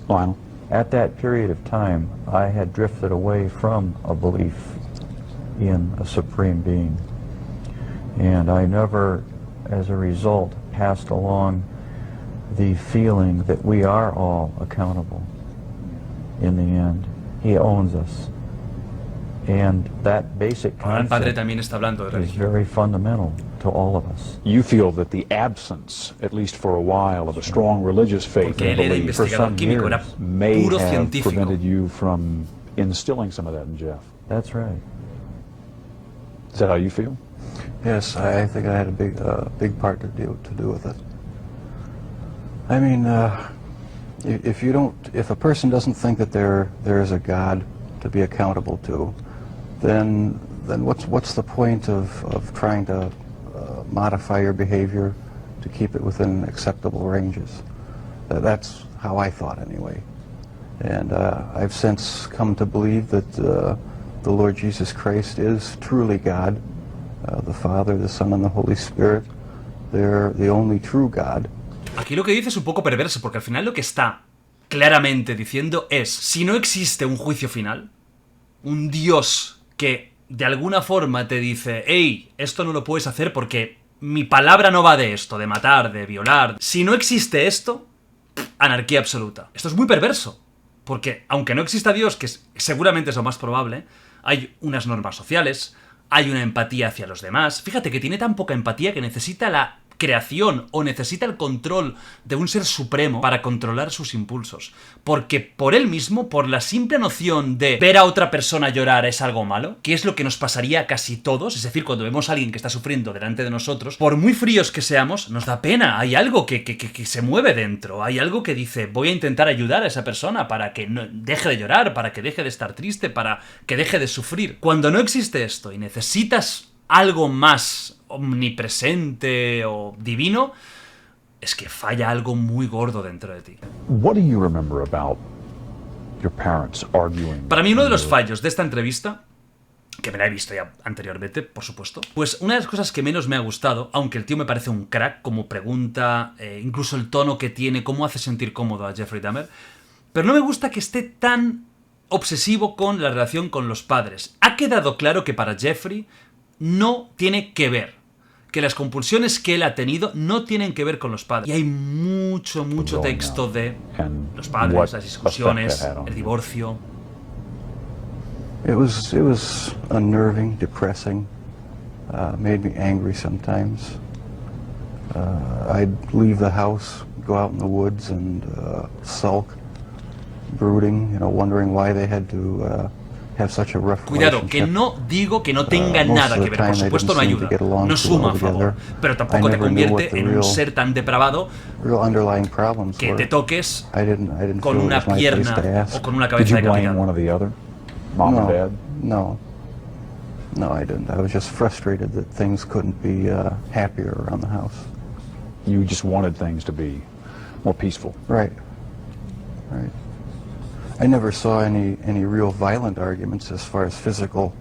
Lionel? At that period of time, I had drifted away from a belief in a supreme being. And I never, as a result, passed along the feeling that we are all accountable in the end. He owns us. And that basic Ahora el padre concept también está hablando de is religión. very fundamental to all of us. You feel that the absence, at least for a while, of a strong religious faith Porque and él era belief for investigador some químico, era years may puro have científico. prevented you from instilling some of that in Jeff. That's right. Is that how you feel? Yes, I think I had a big part to do with it. I mean, if a person doesn't think that there is a God to be accountable to, then what's the point of trying to modify your behavior to keep it within acceptable ranges? That's how I thought anyway. And I've since come to believe that the Lord Jesus Christ is truly God, the Father, the Son, and the Holy Spirit. They're the only true God. Aquí lo que dice es un poco perverso, porque al final lo que está claramente diciendo es, si no existe un juicio final, un Dios que de alguna forma te dice, hey, esto no lo puedes hacer porque mi palabra no va de esto, de matar, de violar. Si no existe esto, anarquía absoluta. Esto es muy perverso, porque aunque no exista Dios, que seguramente es lo más probable, hay unas normas sociales, hay una empatía hacia los demás. Fíjate que tiene tan poca empatía que necesita la creación o necesita el control de un ser supremo para controlar sus impulsos. Porque por él mismo, por la simple noción de ver a otra persona llorar es algo malo, que es lo que nos pasaría a casi todos, es decir, cuando vemos a alguien que está sufriendo delante de nosotros, por muy fríos que seamos, nos da pena, hay algo que se mueve dentro, hay algo que dice, voy a intentar ayudar a esa persona para que no, deje de llorar, para que deje de estar triste, para que deje de sufrir. Cuando no existe esto y necesitas algo más omnipresente o divino, es que falla algo muy gordo dentro de ti. What do you remember about your parents arguing? Para mí uno de los fallos de esta entrevista, que me la he visto ya anteriormente, por supuesto, pues una de las cosas que menos me ha gustado, aunque el tío me parece un crack, como pregunta, incluso el tono que tiene, cómo hace sentir cómodo a Jeffrey Dahmer, pero no me gusta que esté tan obsesivo con la relación con los padres. Ha quedado claro que para Jeffrey no tiene que ver, que las compulsiones que él ha tenido no tienen que ver con los padres. Y hay mucho texto de los padres, las discusiones, el divorcio. It was unnerving, depressing, made me angry sometimes. I'd leave the house, go out in the woods and sulk, brooding, wondering why they had to have such a rough Cuidado, que relationship. no digo que no tenga Most nada of que the ver, por time they supuesto no didn't seem to ayuda, get along no too suma well a favor, together. pero I tampoco te never knew what convierte the en un real ser tan depravado underlying problems que were. te toques I didn't con feel it una was my place pierna to ask. o con una Did cabeza you de blame capitán. one or the other? Mom or dad? No, I didn't. I was just frustrated that things couldn't be happier around the house. You just wanted things to be more peaceful. Right. I never saw any real violent arguments as far as physical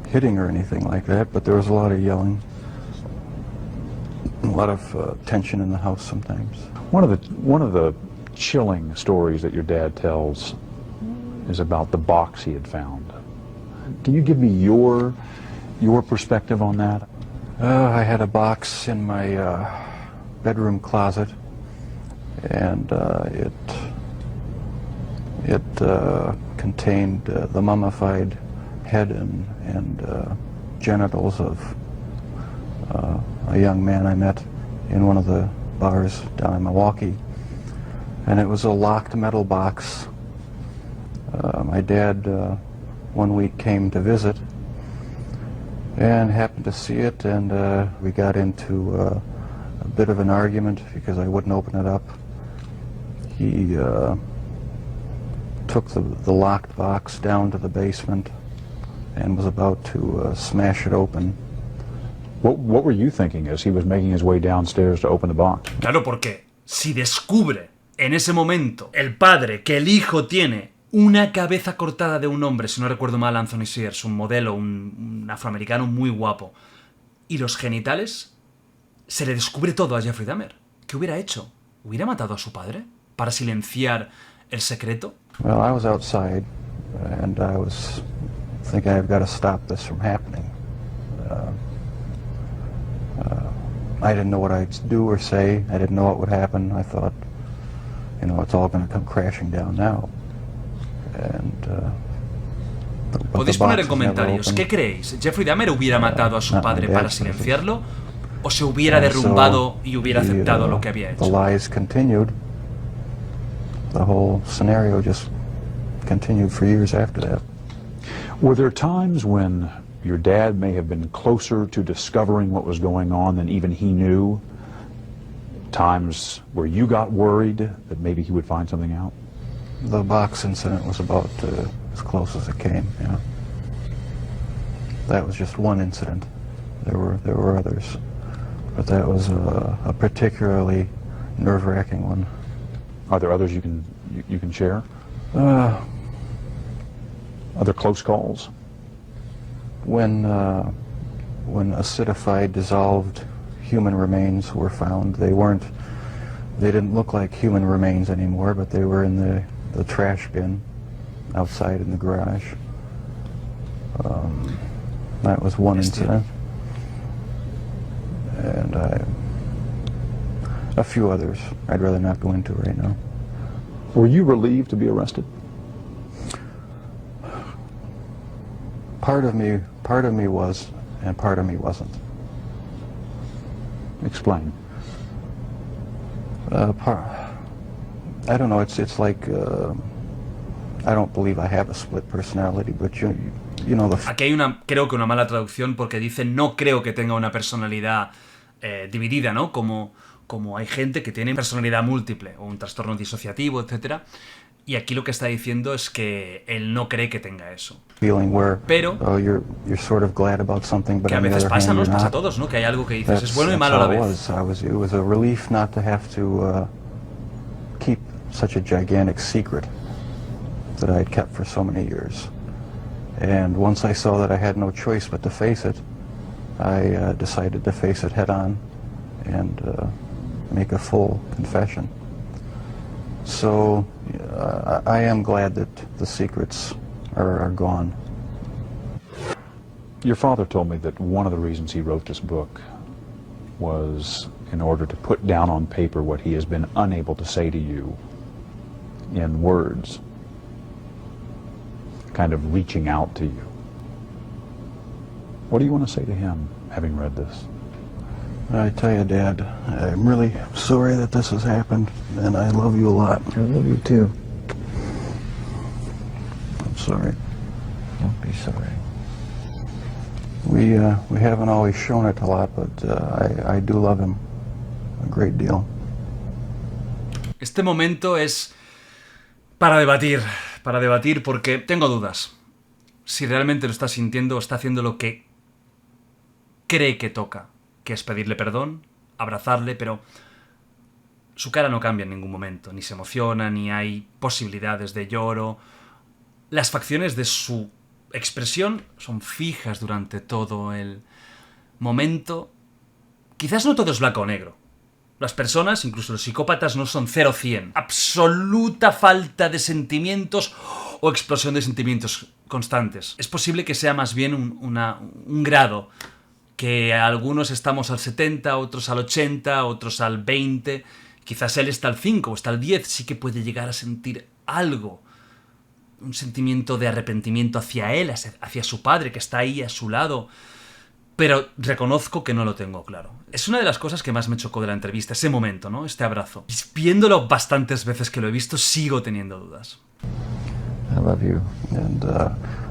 hitting or anything like that, but there was a lot of yelling, a lot of tension in the house sometimes. One of the chilling stories that your dad tells is about the box he had found. Can you give me your perspective on that? I had a box in my bedroom closet, and it contained the mummified head and genitals of a young man I met in one of the bars down in Milwaukee. And it was a locked metal box. My dad one week came to visit and happened to see it, and we got into a bit of an argument because I wouldn't open it up. He took the locked box down to the basement and was about to smash it open. What were you thinking as he was making his way downstairs to open the box? Claro, porque si descubre en ese momento el padre que el hijo tiene una cabeza cortada de un hombre, si no recuerdo mal, Anthony Sears, un modelo, un afroamericano muy guapo, y los genitales, se le descubre todo a Jeffrey Dahmer. ¿Qué hubiera hecho? ¿Hubiera matado a su padre para silenciar el secreto? Well, I was outside, and I was thinking I've got to stop this from happening. I didn't know what I'd do or say. I didn't know what would happen. I thought, it's all going to come crashing down now. Podéis poner en comentarios, ¿qué creéis? ¿Jeffrey Dahmer hubiera matado a su padre para silenciarlo? ¿O se hubiera derrumbado y hubiera aceptado lo que había hecho? The lies continued. The whole scenario just continued for years after that. Were there times when your dad may have been closer to discovering what was going on than even he knew? Times where you got worried that maybe he would find something out? The box incident was about as close as it came, yeah. That was just one incident. There were others, but that was a particularly nerve-wracking one. Are there others you can share? Other close calls? When acidified, dissolved human remains were found, they didn't look like human remains anymore, but they were in the trash bin outside in the garage. That was one incident. And a few others I'd rather not go into right now. Were you relieved to be arrested? Part of me was, and part of me wasn't. Explain. I don't know, it's like, I don't believe I have a split personality, but you know the... Aquí hay creo que una mala traducción porque dice no creo que tenga una personalidad dividida, ¿no? Como hay gente que tiene personalidad múltiple o un trastorno disociativo, etcétera. Y aquí lo que está diciendo es que él no cree que tenga eso. Pero you're sort of glad about something, but que a veces pasa, nos pasa a todos, ¿no? Que hay algo que dices es bueno y malo a la vez. It was a relief not to have to keep such a gigantic secret that I had kept for so many years. And once I saw that I had no choice but to face it, I decided to face it head on and make a full confession. So I am glad that the secrets are gone. Your father told me that one of the reasons he wrote this book was in order to put down on paper what he has been unable to say to you in words, kind of reaching out to you. What do you want to say to him, having read this? I tell you, Dad, I'm really sorry that this has happened, and I love you a lot. I love you too. I'm sorry. Don't be sorry. We haven't always shown it a lot, but I do love him a great deal. Este momento es para debatir porque tengo dudas. Si realmente lo está sintiendo o está haciendo lo que cree que toca, que es pedirle perdón, abrazarle, pero su cara no cambia en ningún momento, ni se emociona, ni hay posibilidades de lloro. Las facciones de su expresión son fijas durante todo el momento. Quizás no todo es blanco o negro. Las personas, incluso los psicópatas, no son 0-100. Absoluta falta de sentimientos o explosión de sentimientos constantes. Es posible que sea más bien un grado, que algunos estamos al 70, otros al 80, otros al 20, quizás él está al 5 o está al 10, sí que puede llegar a sentir algo, un sentimiento de arrepentimiento hacia él, hacia su padre, que está ahí a su lado, pero reconozco que no lo tengo claro. Es una de las cosas que más me chocó de la entrevista, ese momento, ¿no? Este abrazo. Viéndolo bastantes veces que lo he visto, sigo teniendo dudas. I love you. And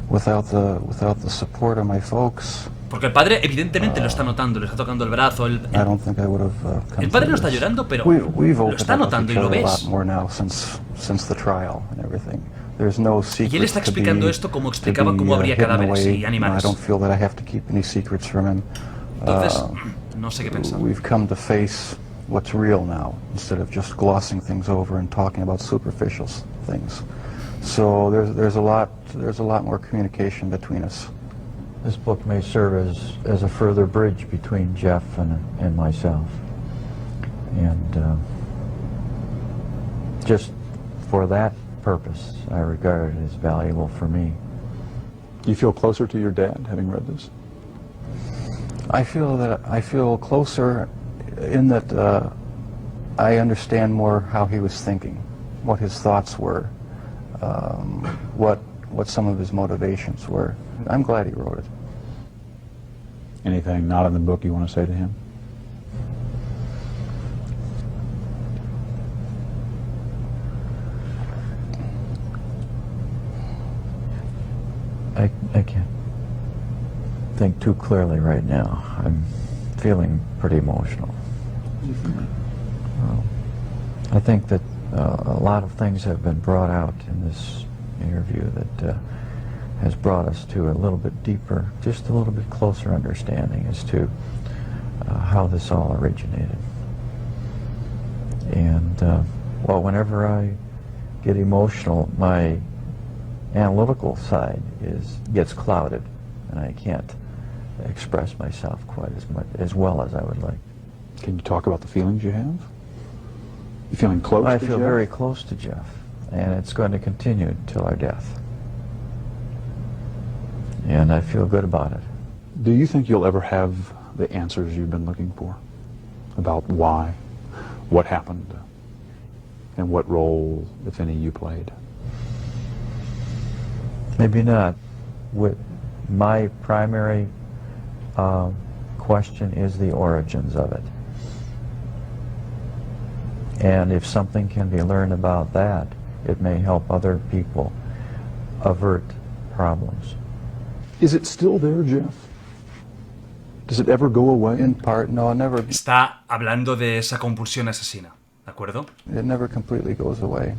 without the support of my folks, Porque el padre evidentemente lo está notando, le está tocando el brazo. I don't think I would have come El padre through no está this. llorando, pero We've lo opened está up with notando y each lo other a ves. lot more now since the trial and everything. There's no secrets Y él está to explicando be- esto como to explicaba be, cómo habría hidden cadáveres away. y animales. I don't feel that I have to keep any secrets from him. Entonces, no sé qué pensar. We've come to face what's real now, instead of just glossing things over and talking about superficial things. So there's a lot more communication between us. This book may serve as a further bridge between Jeff and myself. And just for that purpose, I regard it as valuable for me. Do you feel closer to your dad having read this? I feel closer in that I understand more how he was thinking, what his thoughts were, what some of his motivations were. I'm glad he wrote it. Anything not in the book you want to say to him? I can't think too clearly right now. I'm feeling pretty emotional. I think that a lot of things have been brought out in this interview that has brought us to a little bit deeper, just a little bit closer understanding as to how this all originated. And, well, whenever I get emotional, my analytical side gets clouded, and I can't express myself quite as well as I would like. Can you talk about the feelings you have? You feeling close I to feel Jeff? very close to Jeff, and it's going to continue until our death. And I feel good about it. Do you think you'll ever have the answers you've been looking for about why, what happened, and what role, if any, you played? Maybe not. My primary question is the origins of it. And if something can be learned about that, it may help other people avert problems. Is it still there, Jeff? Does it ever go away? In part, no, it Está hablando de esa compulsión asesina, ¿de acuerdo? never completely goes away.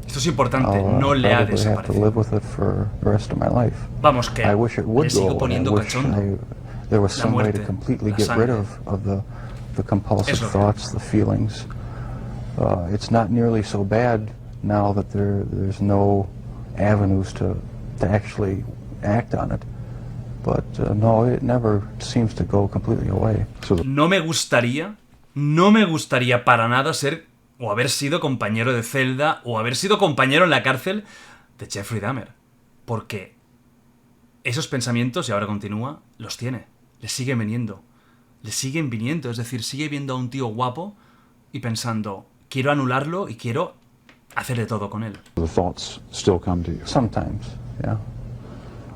Esto es importante, I'll no le ha probably have to live desaparecido. with it for the rest of my life. Vamos, que I wish it would le sigo go away. I poniendo wish cachondo. there was La some way muerte, to completely la get rid sangre. of the compulsive Es lo que- thoughts, the feelings. It's not nearly so bad now that there's no avenues to actually act on it. But no, it never seems to go completely away. No me gustaría para nada ser o haber sido compañero de celda o haber sido compañero en la cárcel de Jeffrey Dahmer. Porque esos pensamientos, y ahora continúa, los tiene. Le siguen viniendo. Le siguen viniendo. Es decir, sigue viendo a un tío guapo y pensando, quiero anularlo y quiero hacerle todo con él. The thoughts still come to you. Sometimes, yeah.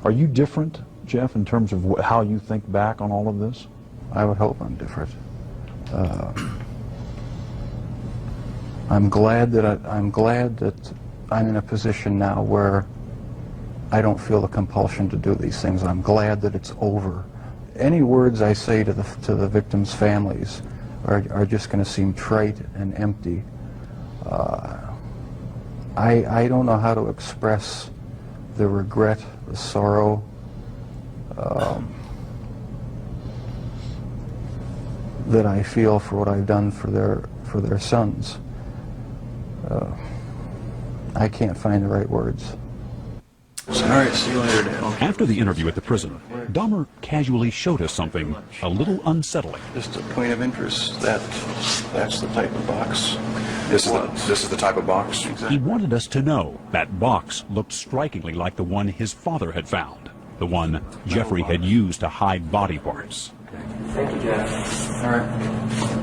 Are you different, Jeff, in terms of how you think back on all of this? I would hope I'm different. I'm glad that I'm in a position now where I don't feel the compulsion to do these things. I'm glad that it's over. Any words I say to the victims' families are just going to seem trite and empty. I don't know how to express the regret, the sorrow, that I feel for what I've done for their sons. I can't find the right words. All right, see you later, Dad. After the interview at the prison, Dahmer casually showed us something a little unsettling. Just a point of interest, that's the type of box. This is the type of box? He wanted us to know that box looked strikingly like the one his father had found, the one Jeffrey had used to hide body parts. Thank you, Jeff. All right.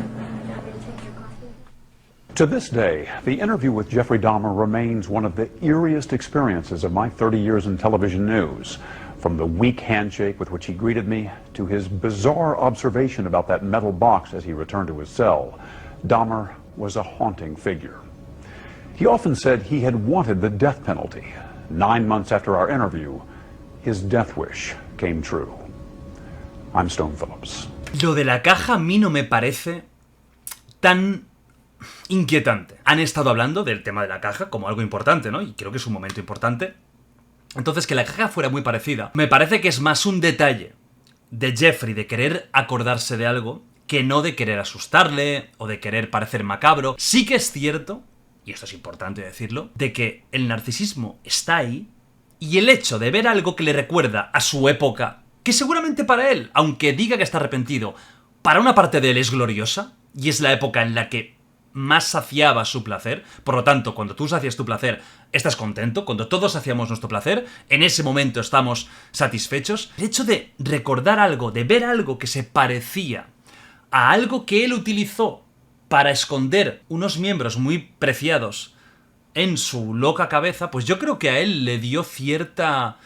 To this day, the interview with Jeffrey Dahmer remains one of the eeriest experiences of my 30 years in television news. From the weak handshake with which he greeted me to his bizarre observation about that metal box as he returned to his cell, Dahmer was a haunting figure. He often said he had wanted the death penalty. 9 months after our interview, his death wish came true. I'm Stone Phillips. Lo de la caja a mí no me parece tan inquietante. Han estado hablando del tema de la caja como algo importante, ¿no? Y creo que es un momento importante. Entonces, que la caja fuera muy parecida, me parece que es más un detalle de Jeffrey de querer acordarse de algo que no de querer asustarle o de querer parecer macabro. Sí que es cierto, y esto es importante decirlo, de que el narcisismo está ahí y el hecho de ver algo que le recuerda a su época, que seguramente para él, aunque diga que está arrepentido, para una parte de él es gloriosa y es la época en la que más saciaba su placer. Por lo tanto, cuando tú sacias tu placer, estás contento. Cuando todos saciamos nuestro placer, en ese momento estamos satisfechos. El hecho de recordar algo, de ver algo que se parecía a algo que él utilizó para esconder unos miembros muy preciados en su loca cabeza, pues yo creo que a él le dio cierta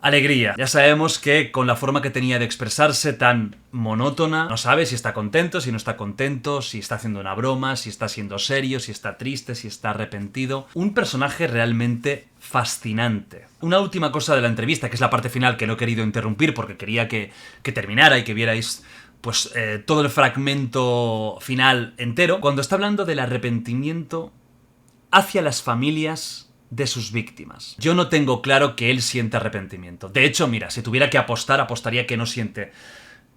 alegría. Ya sabemos que con la forma que tenía de expresarse tan monótona, no sabe si está contento, si no está contento, si está haciendo una broma, si está siendo serio, si está triste, si está arrepentido. Un personaje realmente fascinante. Una última cosa de la entrevista, que es la parte final, que no he querido interrumpir porque quería que terminara y que vierais pues todo el fragmento final entero. Cuando está hablando del arrepentimiento hacia las familias de sus víctimas. Yo no tengo claro que él siente arrepentimiento. De hecho, mira, si tuviera que apostar, apostaría que no siente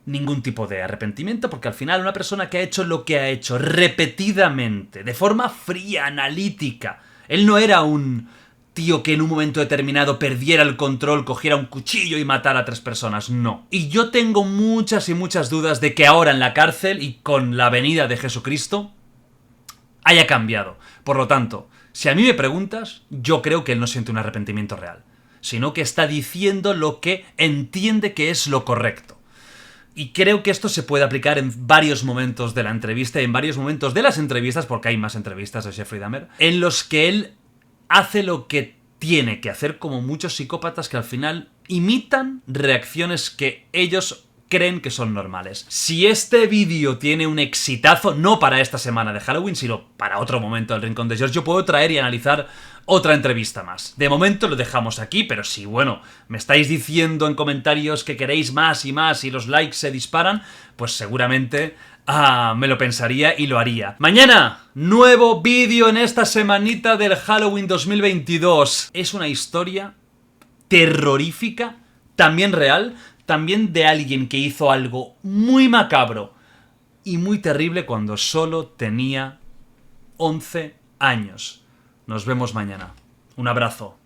ningún tipo de arrepentimiento, porque al final una persona que ha hecho lo que ha hecho repetidamente, de forma fría, analítica, él no era un tío que en un momento determinado perdiera el control, cogiera un cuchillo y matara a 3 personas, no. Y yo tengo muchas y muchas dudas de que ahora en la cárcel y con la venida de Jesucristo haya cambiado. Por lo tanto, si a mí me preguntas, yo creo que él no siente un arrepentimiento real, sino que está diciendo lo que entiende que es lo correcto. Y creo que esto se puede aplicar en varios momentos de la entrevista y en varios momentos de las entrevistas, porque hay más entrevistas de Jeffrey Dahmer, en los que él hace lo que tiene que hacer, como muchos psicópatas que al final imitan reacciones que ellos creen que son normales. Si este vídeo tiene un exitazo, no para esta semana de Halloween, sino para otro momento del Rincón de George, yo puedo traer y analizar otra entrevista más. De momento lo dejamos aquí, pero si, bueno, me estáis diciendo en comentarios que queréis más y más y los likes se disparan, pues seguramente me lo pensaría y lo haría. Mañana, nuevo vídeo en esta semanita del Halloween 2022. Es una historia terrorífica, también real, también de alguien que hizo algo muy macabro y muy terrible cuando solo tenía 11 años. Nos vemos mañana. Un abrazo.